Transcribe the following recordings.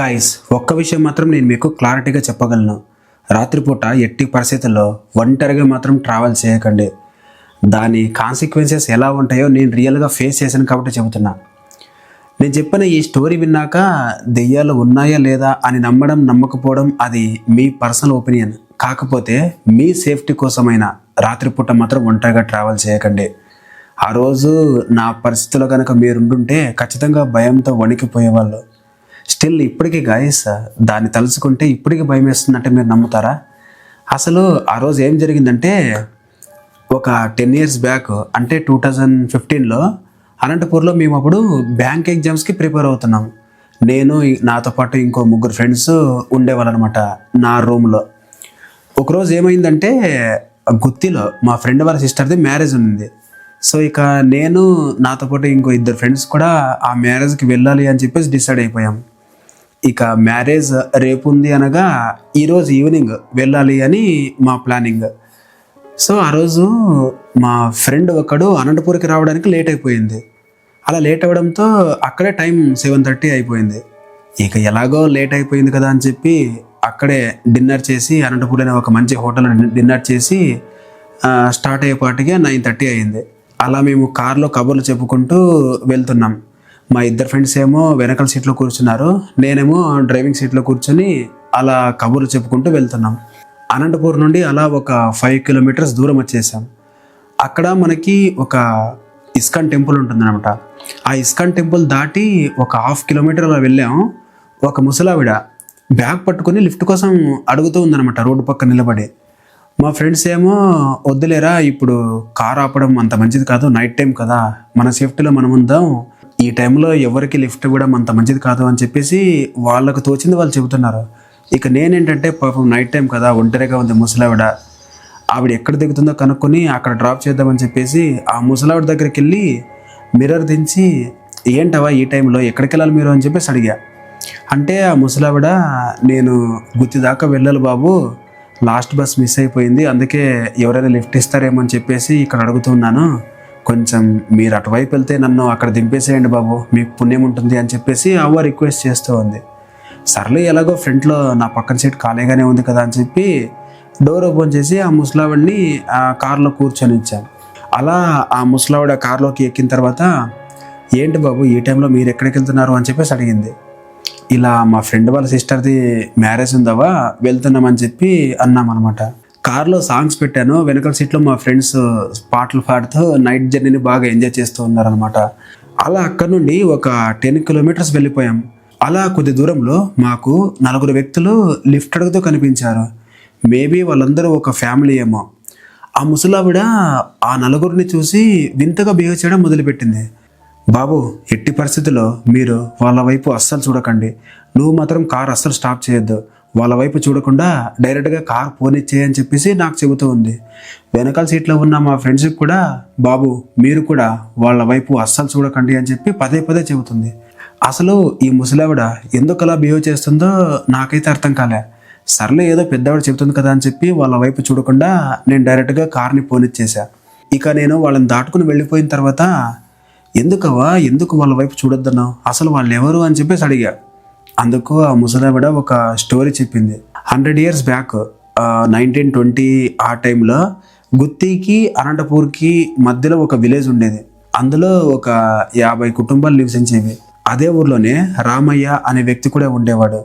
Guys, ఒక్క విషయం మాత్రం నేను మీకు క్లారిటీగా చెప్పగలను. రాత్రిపూట ఎట్టి పరిస్థితుల్లో ఒంటరిగా మాత్రం ట్రావెల్ చేయకండి. దాని కాన్సిక్వెన్సెస్ ఎలా ఉంటాయో నేను రియల్గా ఫేస్ చేశాను కాబట్టి చెబుతున్నా. నేను చెప్పిన ఈ స్టోరీ విన్నాక దెయ్యాలు ఉన్నాయా లేదా అని నమ్మడం నమ్మకపోవడం అది మీ పర్సనల్ ఒపీనియన్. కాకపోతే మీ సేఫ్టీ కోసమైనా రాత్రిపూట మాత్రం ఒంటరిగా ట్రావెల్ చేయకండి. ఆ రోజు నా పరిస్థితుల్లో కనుక మీరుంటుంటే ఖచ్చితంగా భయంతో వణికిపోయేవాళ్ళు. స్టిల్ ఇప్పటికీ గాయస్, దాన్ని తలుచుకుంటే ఇప్పటికీ భయం వేస్తుందంటే మీరు నమ్ముతారా? అసలు ఆ రోజు ఏం జరిగిందంటే, ఒక 10 years బ్యాక్ అంటే 2015లో అనంతపూర్లో మేము అప్పుడు బ్యాంక్ ఎగ్జామ్స్కి ప్రిపేర్ అవుతున్నాం. నేను నాతో పాటు ఇంకో 3 ఫ్రెండ్స్ ఉండేవాళ్ళు అనమాట నా రూమ్లో. ఒకరోజు ఏమైందంటే, గుత్తిలో మా ఫ్రెండ్ వాళ్ళ సిస్టర్ది మ్యారేజ్ ఉంది. సో ఇక నేను నాతో పాటు ఇంకో 2 ఫ్రెండ్స్ కూడా ఆ మ్యారేజ్కి వెళ్ళాలి అని చెప్పేసి డిసైడ్ అయిపోయాం. ఇక మ్యారేజ్ రేపు ఉంది అనగా ఈరోజు ఈవినింగ్ వెళ్ళాలి అని మా ప్లానింగ్. సో ఆ రోజు మా ఫ్రెండ్ ఒకడు అనంతపూర్కి రావడానికి లేట్ అయిపోయింది. అలా లేట్ అవ్వడంతో అక్కడే టైం 7:30 అయిపోయింది. ఇక ఎలాగో లేట్ అయిపోయింది కదా అని చెప్పి అక్కడే డిన్నర్ చేసి, అనంతపూర్లోనే ఒక మంచి హోటల్లో డిన్నర్ చేసి స్టార్ట్ అయ్యేపాటిగా 9:30 అయింది. అలా మేము కార్లో కబుర్లు చెప్పుకుంటూ వెళ్తున్నాం. మా 2 ఫ్రెండ్స్ ఏమో వెనకాల సీట్లో కూర్చున్నారు, నేనేమో డ్రైవింగ్ సీట్లో కూర్చొని అలా కబుర్లు చెప్పుకుంటూ వెళ్తున్నాం. అనంతపూర్ నుండి అలా ఒక 5 kilometers దూరం వచ్చేసాం. అక్కడ మనకి ఒక ఇస్కాన్ టెంపుల్ ఉంటుందన్నమాట. ఆ ఇస్కాన్ టెంపుల్ దాటి ఒక 1/2 kilometer అలా వెళ్ళాం. ఒక ముసలావిడ బ్యాగ్ పట్టుకొని లిఫ్ట్ కోసం అడుగుతూ ఉందన్నమాట రోడ్డు పక్క నిలబడి. మా ఫ్రెండ్స్ ఏమో, వద్దులేరా, ఇప్పుడు కార్ ఆపడం అంత మంచిది కాదు, నైట్ టైం కదా, మన సేఫ్టీలో మనం ఉందాం, ఈ టైంలో ఎవరికి లిఫ్ట్ ఇవ్వడం అంత మంచిది కాదు అని చెప్పేసి వాళ్ళకు తోచింది వాళ్ళు చెబుతున్నారు. ఇక నేనేంటంటే, పాపం నైట్ టైం కదా, ఒంటరిగా ఉంది ముసలావిడ, ఆవిడ ఎక్కడ దిగుతుందో కనుక్కొని అక్కడ డ్రాప్ చేద్దామని చెప్పేసి ఆ ముసలావిడ దగ్గరికి వెళ్ళి మిర్రర్ దించి, ఏంటవా ఈ టైంలో ఎక్కడికి వెళ్ళాలి మీరు అని చెప్పేసి అడిగా. అంటే ఆ ముసలావిడ, నేను గుత్తి దాకా వెళ్ళాలి బాబు, లాస్ట్ బస్ మిస్ అయిపోయింది, అందుకే ఎవరైనా లిఫ్ట్ ఇస్తారేమో అని చెప్పేసి ఇక్కడ అడుగుతున్నాను, కొంచెం మీరు అటువైపు వెళ్తే నన్ను అక్కడ దింపేసేయండి బాబు, మీకు పుణ్యం ఉంటుంది అని చెప్పేసి అవ్వ రిక్వెస్ట్ చేస్తూ ఉంది. సర్లే, ఎలాగో ఫ్రంట్లో నా పక్కన సీట్ ఖాళీగానే ఉంది కదా అని చెప్పి డోర్ ఓపెన్ చేసి ఆ ముసలావిడిని ఆ కార్లో కూర్చొని ఇచ్చాను. అలా ఆ ముసలావిడ కార్లోకి ఎక్కిన తర్వాత, ఏంటి బాబు ఈ టైంలో మీరు ఎక్కడికి వెళ్తున్నారు అని చెప్పేసి అడిగింది. ఇలా మా ఫ్రెండ్ వాళ్ళ సిస్టర్ది మ్యారేజ్ ఉందవా, వెళ్తున్నామని చెప్పి అన్నామన్నమాట. కార్లో సాంగ్స్ పెట్టాను, వెనకాల సీట్లో మా ఫ్రెండ్స్ పాటలు పాడుతూ నైట్ జర్నీని బాగా ఎంజాయ్ చేస్తూ ఉన్నారనమాట. అలా అక్కడ నుండి ఒక 10 kilometers వెళ్ళిపోయాం. అలా కొద్ది దూరంలో మాకు 4 వ్యక్తులు లిఫ్ట్ అడుగుతూ కనిపించారు. మేబీ వాళ్ళందరూ ఒక ఫ్యామిలీ ఏమో. ఆ ముసలావిడ ఆ 4 చూసి వింతగా బిహేవ్ చేయడం మొదలుపెట్టింది. బాబు, ఎట్టి పరిస్థితుల్లో మీరు వాళ్ళ వైపు అస్సలు చూడకండి, నువ్వు మాత్రం కార్ అస్సలు స్టాప్ చేయొద్దు, వాళ్ళ వైపు చూడకుండా డైరెక్ట్గా కార్ పోనిచ్చేయని చెప్పేసి నాకు చెబుతూ ఉంది. వెనకాల సీట్లో ఉన్న మా ఫ్రెండ్స్కి కూడా, బాబు మీరు కూడా వాళ్ళ వైపు అస్సలు చూడకండి అని చెప్పి పదే పదే చెబుతుంది. అసలు ఈ ముసలావిడ ఎందుకు అలా బిహేవ్ చేస్తుందో నాకైతే అర్థం కాలే. సర్లే, ఏదో పెద్దవాడు చెబుతుంది కదా అని చెప్పి వాళ్ళ వైపు చూడకుండా నేను డైరెక్ట్గా కార్ని పోనిచ్చేసా. ఇక నేను వాళ్ళని దాటుకుని వెళ్ళిపోయిన తర్వాత, ఎందుకు వాళ్ళ వైపు చూడొద్దన్నావు, అసలు వాళ్ళు ఎవరు అని చెప్పేసి అడిగా. అందుకు ఆ ముసలావిడ ఒక స్టోరీ చెప్పింది. 100 years బ్యాక్ 1920 ఆ టైంలో గుత్తికి అనంతపూర్కి మధ్యలో ఒక విలేజ్ ఉండేది. అందులో ఒక 50 కుటుంబాలు నివసించేవి. అదే ఊర్లోనే రామయ్య అనే వ్యక్తి కూడా ఉండేవాడు.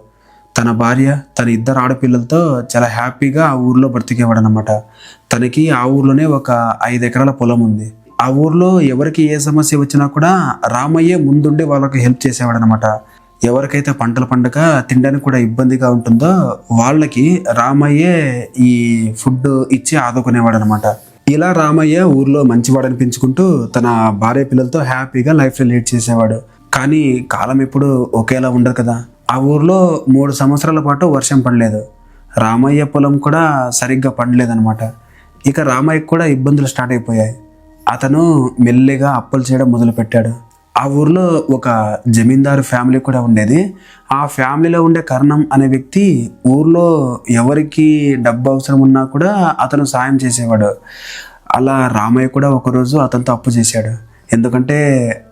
తన భార్య, తన 2 ఆడపిల్లలతో చాలా హ్యాపీగా ఆ ఊర్లో బ్రతికేవాడు అనమాట. తనకి ఆ ఊర్లోనే ఒక 5 ఎకరాల పొలం ఉంది. ఆ ఊర్లో ఎవరికి ఏ సమస్య వచ్చినా కూడా రామయ్య ముందుండి వాళ్ళకి హెల్ప్ చేసేవాడు అనమాట. ఎవరికైతే పంటలు పండక తినడానికి కూడా ఇబ్బందిగా ఉంటుందో వాళ్ళకి రామయ్యే ఈ ఫుడ్ ఇచ్చి ఆదుకునేవాడు అనమాట. ఇలా రామయ్య ఊర్లో మంచివాడు అనిపించుకుంటూ తన భార్య పిల్లలతో హ్యాపీగా లైఫ్ లీడ్ చేసేవాడు. కానీ కాలం ఎప్పుడు ఒకేలా ఉండదు కదా. ఆ ఊర్లో 3 సంవత్సరాల పాటు వర్షం పడలేదు. రామయ్య పొలం కూడా సరిగ్గా పండలేదనమాట. ఇక రామయ్యకు కూడా ఇబ్బందులు స్టార్ట్ అయిపోయాయి. అతను మెల్లిగా అప్పులు చేయడం మొదలుపెట్టాడు. ఆ ఊర్లో ఒక జమీందారు ఫ్యామిలీ కూడా ఉండేది. ఆ ఫ్యామిలీలో ఉండే కర్ణం అనే వ్యక్తి ఊర్లో ఎవరికి డబ్బు అవసరం ఉన్నా కూడా అతను సాయం చేసేవాడు. అలా రామయ్య కూడా ఒకరోజు అతనితో అప్పు చేశాడు. ఎందుకంటే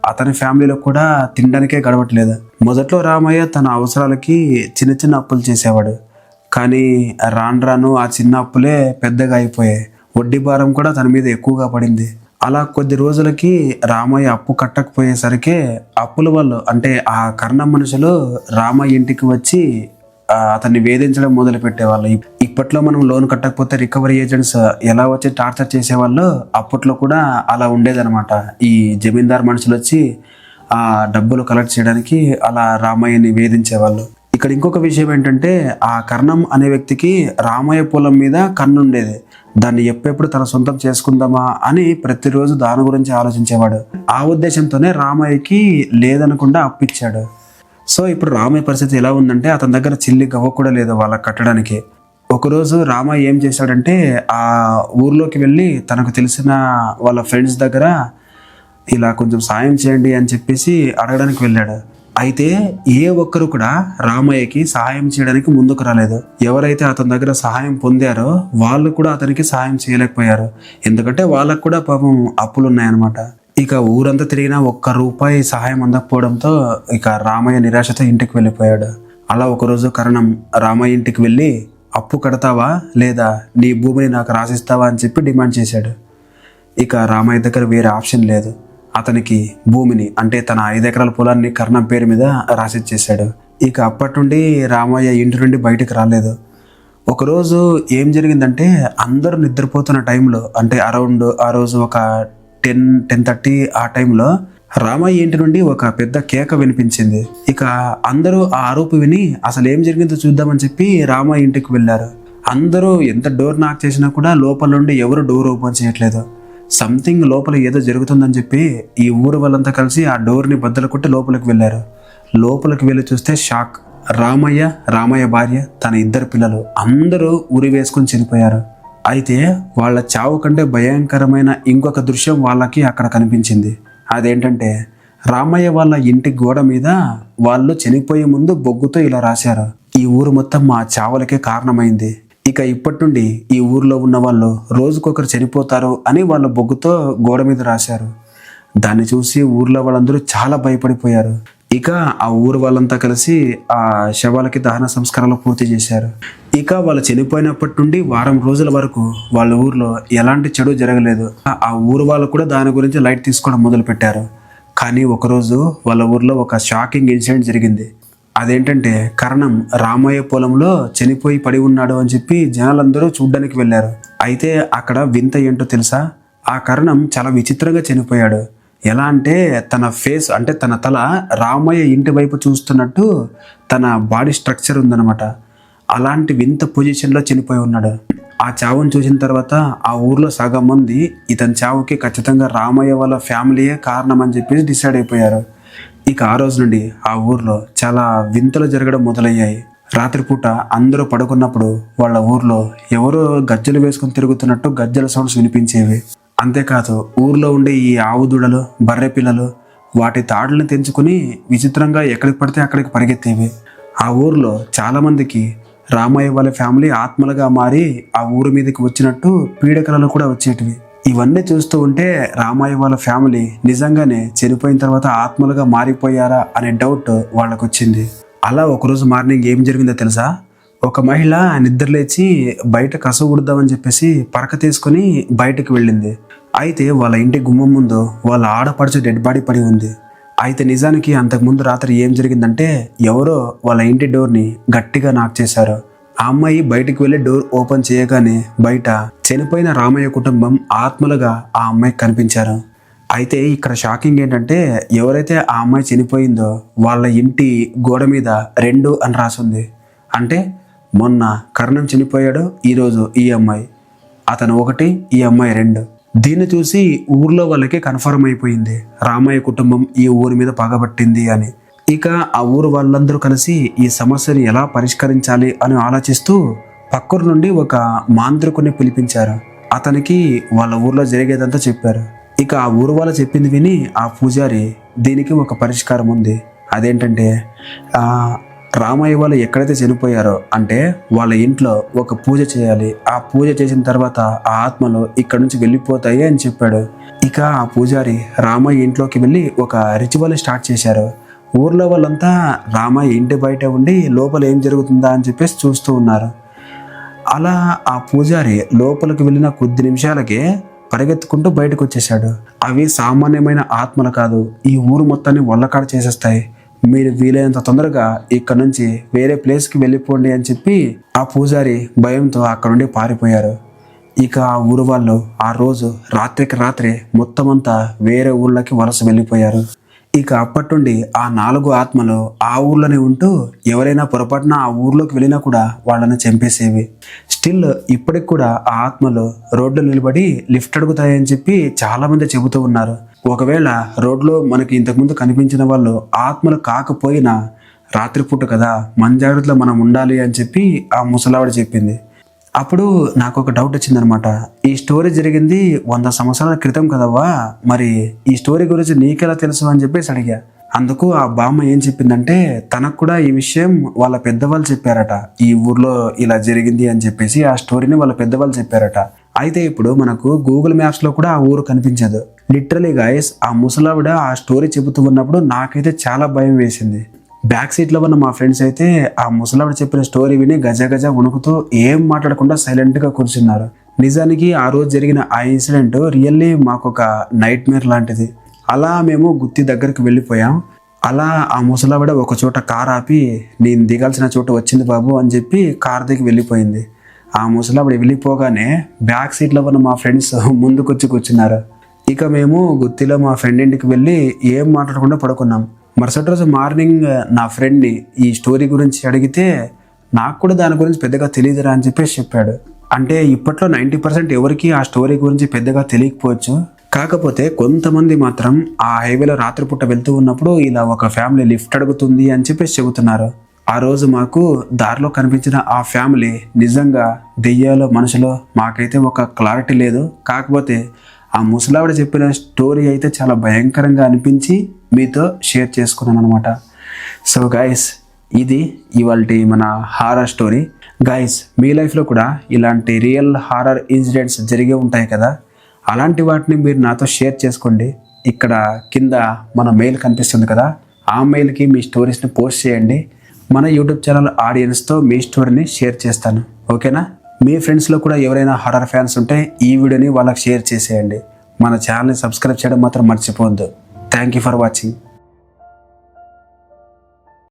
అతని ఫ్యామిలీలో కూడా తినడానికే గడవట్లేదు. మొదట్లో రామయ్య తన అవసరాలకి చిన్న చిన్న అప్పులు చేసేవాడు. కానీ రాను రాను ఆ చిన్న అప్పులే పెద్దగా అయిపోయాయి. వడ్డీ భారం కూడా తన మీద ఎక్కువగా పడింది. అలా కొద్ది రోజులకి రామయ్య అప్పు కట్టకపోయేసరికి అప్పుల వాళ్ళు అంటే ఆ కర్ణం మనుషులు రామయ్య ఇంటికి వచ్చి అతన్ని వేధించడం మొదలు పెట్టేవాళ్ళు. ఇప్పట్లో మనం లోన్ కట్టకపోతే రికవరీ ఏజెంట్స్ ఎలా వచ్చి టార్చర్ చేసేవాళ్ళు, అప్పట్లో కూడా అలా ఉండేదన్నమాట. ఈ జమీందార్ మనుషులు వచ్చి ఆ డబ్బులు కలెక్ట్ చేయడానికి అలా రామయ్యని వేధించేవాళ్ళు. ఇక్కడ ఇంకొక విషయం ఏంటంటే ఆ కర్ణం అనే వ్యక్తికి రామయ్య పొలం మీద కన్ను ఉండేది. దాన్ని ఎప్పుడెప్పుడు తన సొంతం చేసుకుందామా అని ప్రతిరోజు దాని గురించి ఆలోచించేవాడు. ఆ ఉద్దేశంతోనే రామయ్యకి లేదనకుండా అప్పిచ్చాడు. సో ఇప్పుడు రామయ్య పరిస్థితి ఎలా ఉందంటే అతని దగ్గర చిల్లి గవ్వ కూడా లేదు వాళ్ళకి కట్టడానికి. ఒకరోజు రామయ్య ఏం చేశాడంటే ఆ ఊర్లోకి వెళ్ళి తనకు తెలిసిన వాళ్ళ ఫ్రెండ్స్ దగ్గర ఇలా కొంచెం సాయం చేయండి అని చెప్పేసి అడగడానికి వెళ్ళాడు. అయితే ఏ ఒక్కరు కూడా రామయ్యకి సహాయం చేయడానికి ముందుకు రాలేదు. ఎవరైతే అతని దగ్గర సహాయం పొందారో వాళ్ళు కూడా అతనికి సహాయం చేయలేకపోయారు. ఎందుకంటే వాళ్ళకు కూడా పాపం అప్పులు ఉన్నాయన్నమాట. ఇక ఊరంతా తిరిగినా ₹1 సహాయం అందకపోవడంతో ఇక రామయ్య నిరాశతో ఇంటికి వెళ్ళిపోయాడు. అలా ఒకరోజు కరణం రామయ్య ఇంటికి వెళ్ళి అప్పు కడతావా లేదా నీ భూమిని నాకు రాసిస్తావా అని చెప్పి డిమాండ్ చేశాడు. ఇక రామయ్య దగ్గర వేరే ఆప్షన్ లేదు. అతనికి భూమిని అంటే తన 5 ఎకరాల పొలాన్ని కర్ణం పేరు మీద రాసిచ్చేశాడు. ఇక అప్పటి నుండి రామయ్య ఇంటి నుండి బయటకు రాలేదు. ఒకరోజు ఏం జరిగిందంటే అందరూ నిద్రపోతున్న టైంలో అంటే అరౌండ్ ఆ రోజు ఒక 10-10:30 ఆ టైంలో రామయ్య ఇంటి నుండి ఒక పెద్ద కేక వినిపించింది. ఇక అందరూ ఆ అరుపు విని అసలు ఏం జరిగిందో చూద్దామని చెప్పి రామయ్య ఇంటికి వెళ్ళారు. అందరూ ఎంత డోర్ నాక్ చేసినా కూడా లోపల నుండి ఎవరు డోర్ ఓపెన్ చేయట్లేదు. సంథింగ్ లోపల ఏదో జరుగుతుందని చెప్పి ఈ ఊరు వాళ్ళంతా కలిసి ఆ డోర్ని బద్దలు కొట్టి లోపలికి వెళ్ళారు. లోపలికి వెళ్ళి చూస్తే షాక్. రామయ్య భార్య, తన 2 పిల్లలు అందరూ ఉరి వేసుకుని చనిపోయారు. అయితే వాళ్ళ చావు కంటే భయంకరమైన ఇంకొక దృశ్యం వాళ్ళకి అక్కడ కనిపించింది. అదేంటంటే రామయ్య వాళ్ళ ఇంటి గోడ మీద వాళ్ళు చనిపోయే ముందు బొగ్గుతో ఇలా రాశారు, ఈ ఊరు మొత్తం మా చావులకే కారణమైంది. ఇక ఇప్పటి నుండి ఈ ఊర్లో ఉన్న వాళ్ళు రోజుకొకరు చనిపోతారు అని వాళ్ళ బొగ్గుతో గోడ మీద రాశారు. దాన్ని చూసి ఊర్లో వాళ్ళందరూ చాలా భయపడిపోయారు. ఇక ఆ ఊరు వాళ్ళంతా కలిసి ఆ శవాలకి దహన సంస్కారాలు పూర్తి చేశారు. ఇక వాళ్ళు చనిపోయినప్పటి నుండి వారం రోజుల వరకు వాళ్ళ ఊర్లో ఎలాంటి చెడు జరగలేదు. ఆ ఊరు వాళ్ళు కూడా దాని గురించి లైట్ తీసుకోవడం మొదలు పెట్టారు. కానీ ఒకరోజు వాళ్ళ ఊర్లో ఒక షాకింగ్ ఇన్సిడెంట్ జరిగింది. అదేంటంటే కరణం రామయ్య పొలంలో చనిపోయి పడి ఉన్నాడు అని చెప్పి జనాలందరూ చూడ్డానికి వెళ్ళారు. అయితే అక్కడ వింత ఏంటో తెలుసా, ఆ కరణం చాలా విచిత్రంగా చనిపోయాడు. ఎలా అంటే తన ఫేస్ అంటే తన తల రామయ్య ఇంటి వైపు చూస్తున్నట్టు తన బాడీ స్ట్రక్చర్ ఉందన్నమాట. అలాంటి వింత పొజిషన్లో చనిపోయి ఉన్నాడు. ఆ చావును చూసిన తర్వాత ఆ ఊర్లో సగం మంది ఇతని చావుకి ఖచ్చితంగా రామయ్య వాళ్ళ ఫ్యామిలీయే కారణం అని చెప్పేసి డిసైడ్ అయిపోయారు. ఇక ఆ రోజు నుండి ఆ ఊర్లో చాలా వింతలు జరగడం మొదలయ్యాయి. రాత్రిపూట అందరూ పడుకున్నప్పుడు వాళ్ళ ఊర్లో ఎవరో గజ్జలు వేసుకుని తిరుగుతున్నట్టు గజ్జల సౌండ్స్ వినిపించేవి. అంతేకాదు ఊర్లో ఉండే ఈ ఆవు దూడలు, బర్రె పిల్లలు వాటి తాడులను తెంచుకుని విచిత్రంగా ఎక్కడికి పడితే అక్కడికి పరిగెత్తేవి. ఆ ఊర్లో చాలా మందికి రామయ్య వాళ్ళ ఫ్యామిలీ ఆత్మలుగా మారి ఆ ఊరి మీదకి వచ్చినట్టు పీడకలలు కూడా వచ్చేటివి. ఇవన్నీ చూస్తూ ఉంటే రామయ్య వాళ్ళ ఫ్యామిలీ నిజంగానే చనిపోయిన తర్వాత ఆత్మలుగా మారిపోయారా అనే డౌట్ వాళ్ళకు వచ్చింది. అలా ఒకరోజు మార్నింగ్ ఏం జరిగిందో తెలుసా, ఒక మహిళ నిద్రలేచి బయట కసు ఉడదామని చెప్పేసి పరక తీసుకుని బయటకు వెళ్ళింది. అయితే వాళ్ళ ఇంటి గుమ్మం ముందు వాళ్ళ ఆడపడుచు డెడ్ బాడీ పడి ఉంది. అయితే నిజానికి అంతకుముందు రాత్రి ఏం జరిగిందంటే ఎవరో వాళ్ళ ఇంటి డోర్ని గట్టిగా నాక్ చేశారు. ఆ అమ్మాయి బయటికి వెళ్ళి డోర్ ఓపెన్ చేయగానే బయట చనిపోయిన రామయ్య కుటుంబం ఆత్మలుగా ఆ అమ్మాయికి కనిపించారు. అయితే ఇక్కడ షాకింగ్ ఏంటంటే ఎవరైతే ఆ అమ్మాయి చనిపోయిందో వాళ్ళ ఇంటి గోడ మీద 2 అని రాసుంది. అంటే మొన్న కర్ణం చనిపోయాడు, ఈరోజు ఈ అమ్మాయి, అతను 1, ఈ అమ్మాయి 2. దీన్ని చూసి ఊర్లో వాళ్ళకి కన్ఫర్మ్ అయిపోయింది రామయ్య కుటుంబం ఈ ఊరి మీద పగబట్టింది అని. ఇక ఆ ఊరు వాళ్ళందరూ కలిసి ఈ సమస్యని ఎలా పరిష్కరించాలి అని ఆలోచిస్తూ పక్కూరు నుండి ఒక మాంత్రికుని పిలిపించారు. అతనికి వాళ్ళ ఊర్లో జరిగేదంతా చెప్పారు. ఇక ఆ ఊరు వాళ్ళు చెప్పింది విని ఆ పూజారి దీనికి ఒక పరిష్కారం ఉంది. అదేంటంటే రామయ్య వాళ్ళు ఎక్కడైతే చనిపోయారో అంటే వాళ్ళ ఇంట్లో ఒక పూజ చేయాలి. ఆ పూజ చేసిన తర్వాత ఆ ఆత్మలు ఇక్కడ నుంచి వెళ్ళిపోతాయి అని చెప్పాడు. ఇక ఆ పూజారి రామయ్య ఇంట్లోకి వెళ్ళి ఒక రిచువల్ స్టార్ట్ చేశారు. ఊర్లో వాళ్ళంతా రామయ్య ఇంటి బయట ఉండి లోపల ఏం జరుగుతుందా అని చెప్పేసి చూస్తూ ఉన్నారు. అలా ఆ పూజారి లోపలికి వెళ్ళిన కొద్ది నిమిషాలకే పరిగెత్తుకుంటూ బయటకు వచ్చేసాడు. అవి సామాన్యమైన ఆత్మలు కాదు, ఈ ఊరు మొత్తాన్ని వల్లకాడు చేసేస్తాయి. మీరు వీలైనంత తొందరగా ఇక్కడ నుంచి వేరే ప్లేస్కి వెళ్ళిపోండి అని చెప్పి ఆ పూజారి భయంతో అక్కడ నుండి పారిపోయారు. ఇక ఆ ఊరు వాళ్ళు ఆ రోజు రాత్రికి రాత్రి మొత్తం అంతా వేరే ఊళ్ళకి వలస వెళ్ళిపోయారు. ఇక అప్పటి నుండి ఆ 4 ఆత్మలు ఆ ఊర్లోనే ఉంటూ ఎవరైనా పొరపాటున ఆ ఊర్లోకి వెళ్ళినా కూడా వాళ్ళని చంపేసేవి. స్టిల్ ఇప్పటికి కూడా ఆ ఆత్మలు రోడ్లో నిలబడి లిఫ్ట్ అడుగుతాయని చెప్పి చాలా మంది చెబుతూ ఉన్నారు. ఒకవేళ రోడ్లో మనకి ఇంతకుముందు కనిపించిన వాళ్ళు ఆత్మలు కాకపోయినా రాత్రిపూట కదా, మన జాగ్రత్తలో మనం ఉండాలి అని చెప్పి ఆ ముసలావిడ చెప్పింది. అప్పుడు నాకు ఒక డౌట్ వచ్చిందనమాట. ఈ స్టోరీ జరిగింది 100 సంవత్సరాల క్రితం కదవ్వా, మరి ఈ స్టోరీ గురించి నీకెలా తెలుసు అని చెప్పేసి అడిగా. అందుకు ఆ బామ్మ ఏం చెప్పిందంటే తనకు కూడా ఈ విషయం వాళ్ళ పెద్దవాళ్ళు చెప్పారట. ఈ ఊర్లో ఇలా జరిగింది అని చెప్పేసి ఆ స్టోరీని వాళ్ళ పెద్దవాళ్ళు చెప్పారట. అయితే ఇప్పుడు మనకు గూగుల్ మ్యాప్స్లో కూడా ఆ ఊరు కనిపించదు. లిటరలీ గైస్, ఆ ముసలావిడ ఆ స్టోరీ చెబుతూ ఉన్నప్పుడు నాకైతే చాలా భయం వేసింది. బ్యాక్ సీట్లో ఉన్న మా ఫ్రెండ్స్ అయితే ఆ ముసలావిడ చెప్పిన స్టోరీ విని గజ గజ వణుకుతూ ఏం మాట్లాడకుండా సైలెంట్గా కూర్చున్నారు. నిజానికి ఆ రోజు జరిగిన ఆ ఇన్సిడెంట్ రియల్లీ మాకు ఒక నైట్ మేర్ లాంటిది. అలా మేము గుత్తి దగ్గరికి వెళ్ళిపోయాం. అలా ఆ ముసలావిడ ఒక చోట కార్ ఆపి నేను దిగాల్సిన చోట వచ్చింది బాబు అని చెప్పి కార్ దిగి వెళ్ళిపోయింది. ఆ ముసలావిడ వెళ్ళిపోగానే బ్యాక్ సీట్లో ఉన్న మా ఫ్రెండ్స్ ముందుకొచ్చి కూర్చున్నారు. ఇక మేము గుత్తిలో మా ఫ్రెండ్ ఇంటికి వెళ్ళి ఏం మాట్లాడకుండా పడుకున్నాం. మరుసటి రోజు మార్నింగ్ నా ఫ్రెండ్ని ఈ స్టోరీ గురించి అడిగితే నాకు కూడా దాని గురించి పెద్దగా తెలియదురా అని చెప్పేసి చెప్పాడు. అంటే ఇప్పట్లో 90% ఎవరికి ఆ స్టోరీ గురించి పెద్దగా తెలియకపోవచ్చు. కాకపోతే కొంతమంది మాత్రం ఆ హైవేలో రాత్రిపూట వెళ్తూ ఉన్నప్పుడు ఇలా ఒక ఫ్యామిలీ లిఫ్ట్ అడుగుతుంది అని చెప్పేసి చెబుతున్నారు. ఆ రోజు మాకు దారిలో కనిపించిన ఆ ఫ్యామిలీ నిజంగా దెయ్యాలో మనుషులో మాకైతే ఒక క్లారిటీ లేదు. కాకపోతే ఆ ముసలావిడ చెప్పిన స్టోరీ అయితే చాలా భయంకరంగా అనిపించి మీతో షేర్ చేసుకున్నాను అనమాట. సో గైస్, ఇది ఇవాల్టి మన హారర్ స్టోరీ. గైస్, మీ లైఫ్లో కూడా ఇలాంటి రియల్ హారర్ ఇన్సిడెంట్స్ జరిగే ఉంటాయి కదా, అలాంటి వాటిని మీరు నాతో షేర్ చేసుకోండి. ఇక్కడ కింద మన మెయిల్ కనిపిస్తుంది కదా, ఆ మెయిల్కి మీ స్టోరీస్ని పోస్ట్ చేయండి. మన యూట్యూబ్ ఛానల్ ఆడియన్స్తో మీ స్టోరీని షేర్ చేస్తాను. ఓకేనా? మీ ఫ్రెండ్స్లో కూడా ఎవరైనా హారర్ ఫ్యాన్స్ ఉంటే ఈ వీడియోని వాళ్ళకి షేర్ చేసేయండి. మన ఛానల్ని సబ్స్క్రైబ్ చేయడం మాత్రం మర్చిపోవద్దు. Thank you for watching.